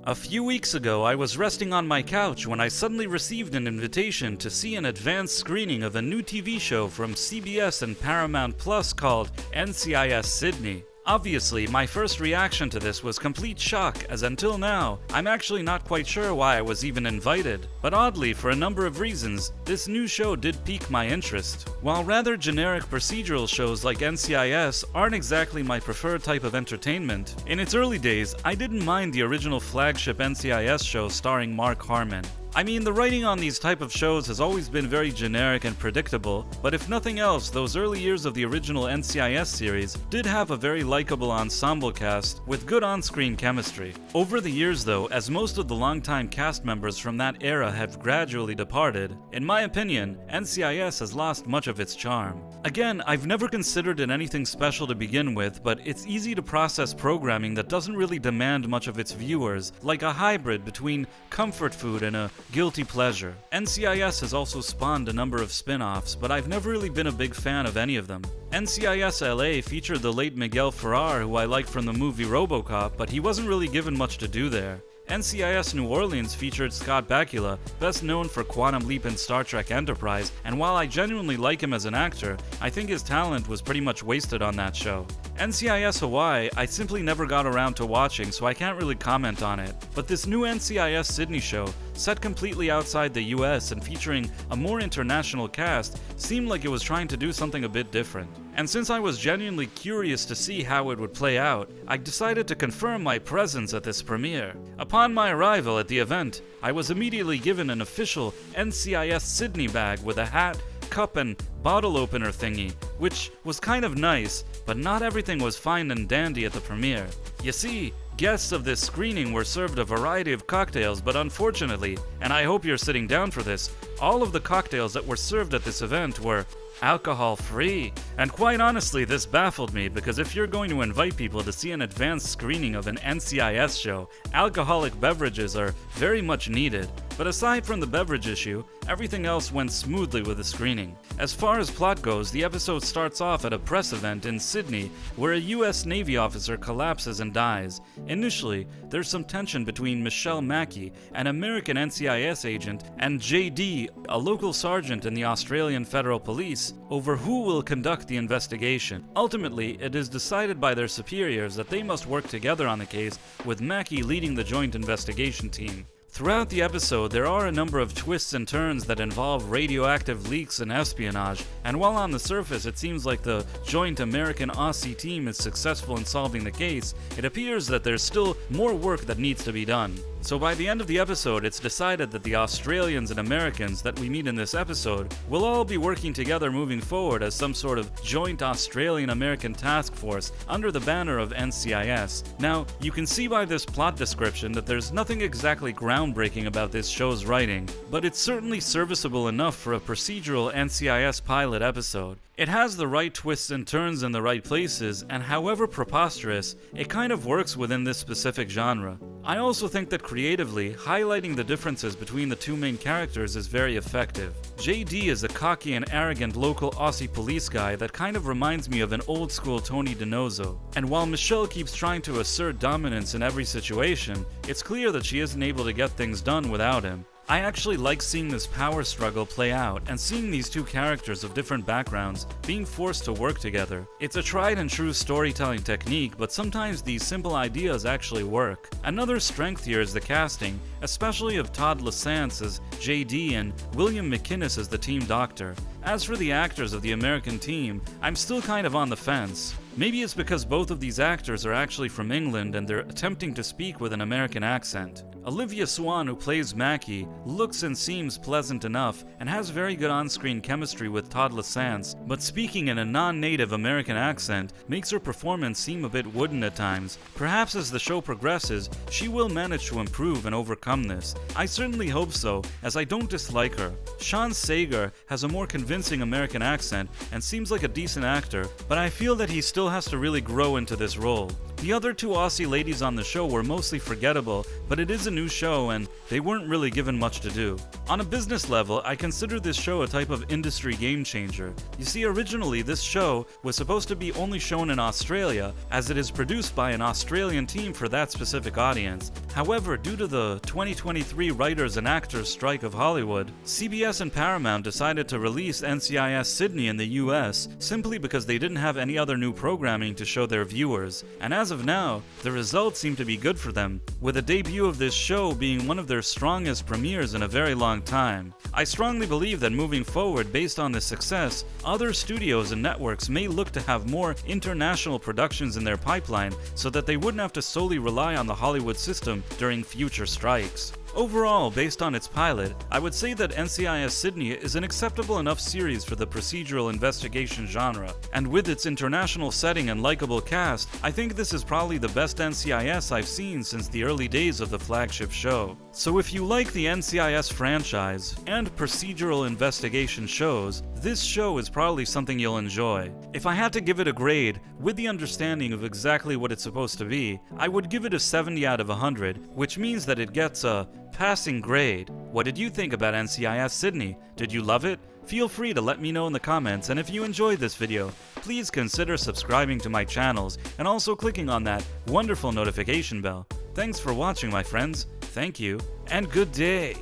A few weeks ago, I was resting on my couch when I suddenly received an invitation to see an advanced screening of a new TV show from CBS and Paramount Plus called NCIS Sydney. Obviously, my first reaction to this was complete shock, as until now, I'm actually not quite sure why I was even invited. But oddly, for a number of reasons, this new show did pique my interest. While rather generic procedural shows like NCIS aren't exactly my preferred type of entertainment, in its early days, I didn't mind the original flagship NCIS show starring Mark Harmon. I mean, the writing on these type of shows has always been very generic and predictable, but if nothing else, those early years of the original NCIS series did have a very likable ensemble cast with good on-screen chemistry. Over the years though, as most of the longtime cast members from that era have gradually departed, in my opinion, NCIS has lost much of its charm. Again, I've never considered it anything special to begin with, but it's easy to process programming that doesn't really demand much of its viewers, like a hybrid between comfort food and a guilty pleasure. NCIS has also spawned a number of spin-offs, but I've never really been a big fan of any of them. NCIS LA featured the late Miguel Ferrer, who I liked from the movie RoboCop, but he wasn't really given much to do there. NCIS New Orleans featured Scott Bakula, best known for Quantum Leap and Star Trek Enterprise, and while I genuinely like him as an actor, I think his talent was pretty much wasted on that show. NCIS Hawaii, I simply never got around to watching, so I can't really comment on it. But this new NCIS Sydney show, set completely outside the US and featuring a more international cast, seemed like it was trying to do something a bit different. And since I was genuinely curious to see how it would play out, I decided to confirm my presence at this premiere. Upon my arrival at the event, I was immediately given an official NCIS Sydney bag with a hat, cup, and bottle opener thingy, which was kind of nice, but not everything was fine and dandy at the premiere. You see, guests of this screening were served a variety of cocktails, but unfortunately, and I hope you're sitting down for this, all of the cocktails that were served at this event were alcohol-free. And quite honestly, this baffled me, because if you're going to invite people to see an advanced screening of an NCIS show, alcoholic beverages are very much needed. But aside from the beverage issue, everything else went smoothly with the screening. As far as plot goes, the episode starts off at a press event in Sydney where a US Navy officer collapses and dies. Initially, there's some tension between Michelle Mackey, an American NCIS agent, and JD, a local sergeant in the Australian Federal Police, over who will conduct the investigation. Ultimately, it is decided by their superiors that they must work together on the case, with Mackey leading the joint investigation team. Throughout the episode, there are a number of twists and turns that involve radioactive leaks and espionage, and while on the surface it seems like the joint American-Aussie team is successful in solving the case, it appears that there's still more work that needs to be done. So by the end of the episode, it's decided that the Australians and Americans that we meet in this episode will all be working together moving forward as some sort of joint Australian-American task force under the banner of NCIS. Now, you can see by this plot description that there's nothing exactly groundbreaking about this show's writing, but it's certainly serviceable enough for a procedural NCIS pilot episode. It has the right twists and turns in the right places, and however preposterous, it kind of works within this specific genre. I also think that creatively, highlighting the differences between the two main characters is very effective. JD is a cocky and arrogant local Aussie police guy that kind of reminds me of an old school Tony DiNozzo. And while Michelle keeps trying to assert dominance in every situation, it's clear that she isn't able to get things done without him. I actually like seeing this power struggle play out and seeing these two characters of different backgrounds being forced to work together. It's a tried and true storytelling technique, but sometimes these simple ideas actually work. Another strength here is the casting, especially of Todd Lasance as JD and William McInnes as the team doctor. As for the actors of the American team, I'm still kind of on the fence. Maybe it's because both of these actors are actually from England and they're attempting to speak with an American accent. Olivia Swann, who plays Mackey, looks and seems pleasant enough and has very good on-screen chemistry with Todd Lasance, but speaking in a non-native American accent makes her performance seem a bit wooden at times. Perhaps as the show progresses, she will manage to improve and overcome this. I certainly hope so, as I don't dislike her. Sean Sager has a more convincing American accent and seems like a decent actor, but I feel that he still has to really grow into this role. The other two Aussie ladies on the show were mostly forgettable, but it is a new show and they weren't really given much to do. On a business level, I consider this show a type of industry game changer. You see, originally this show was supposed to be only shown in Australia, as it is produced by an Australian team for that specific audience. However, due to the 2023 writers and actors strike of Hollywood, CBS and Paramount decided to release NCIS Sydney in the US simply because they didn't have any other new programming to show their viewers, and as of now, the results seem to be good for them, with the debut of this show being one of their strongest premieres in a very long time. I strongly believe that moving forward, based on this success, other studios and networks may look to have more international productions in their pipeline so that they wouldn't have to solely rely on the Hollywood system during future strikes. Overall, based on its pilot, I would say that NCIS Sydney is an acceptable enough series for the procedural investigation genre, and with its international setting and likable cast, I think this is probably the best NCIS I've seen since the early days of the flagship show. So if you like the NCIS franchise and procedural investigation shows, this show is probably something you'll enjoy. If I had to give it a grade, with the understanding of exactly what it's supposed to be, I would give it a 70 out of 100, which means that it gets a passing grade. What did you think about NCIS Sydney? Did you love it? Feel free to let me know in the comments, and if you enjoyed this video, please consider subscribing to my channels and also clicking on that wonderful notification bell. Thanks for watching, my friends. Thank you, and good day.